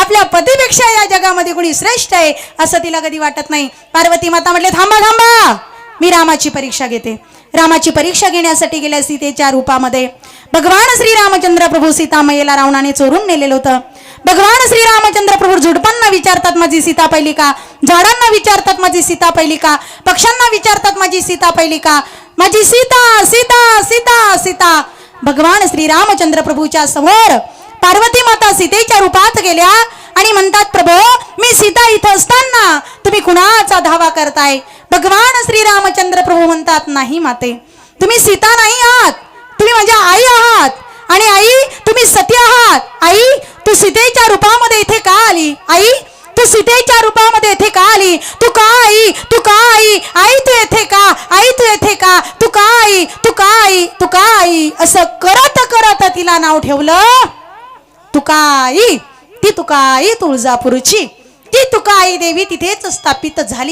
आपल्या पतीपेक्षा या जगामध्ये कोणी श्रेष्ठ आहे असं तिला कधी वाटत नाही। पार्वती माता म्हटले थांबा थांबा, मी रामाची परीक्षा घेते। रामाची परीक्षा घेण्यासाठी गेल्या सीतेच्या रूपामध्ये भगवान श्री रामचंद्र प्रभू सीतामाईला रावणाने चोरून नेलेलं होतं। भगवान श्री रामचंद्र प्रभू झुडपांना विचारतात माझी सीता पहिली का, झाडांना विचारतात माझी सीता पहिली का, पक्ष्यांना विचारतात माझी सीता पहिली का, माझी सीता सीता सीता सीता। भगवान श्री रामचंद्र प्रभूच्या समोर पार्वती माता सीतेच्या रूपात गेल्या आणि म्हणतात प्रभू मी सीता इथं असताना तुम्ही कुणाचा धावा करताय। भगवान श्री रामचंद्र प्रभू म्हणतात नाही माते, तुम्ही सीता नाही आहात, तुम्ही माझ्या आई आहात आणि आई तुम्ही सती आहात। आई तू सीतेच्या रूपामध्ये इथे का आली, आई तू सीतेच्या रूपामध्ये इथे का आली, तू का आई, तू का आई, आई तू येथे का, आई तू येथे का, तू का आई, तू का आई, तू का आई। असं करत करत तिला नाव ठेवलं तुकाई। ती तुकाई तुळजापूरची, ती तुकाई देवी तिथेच स्थापित झाली।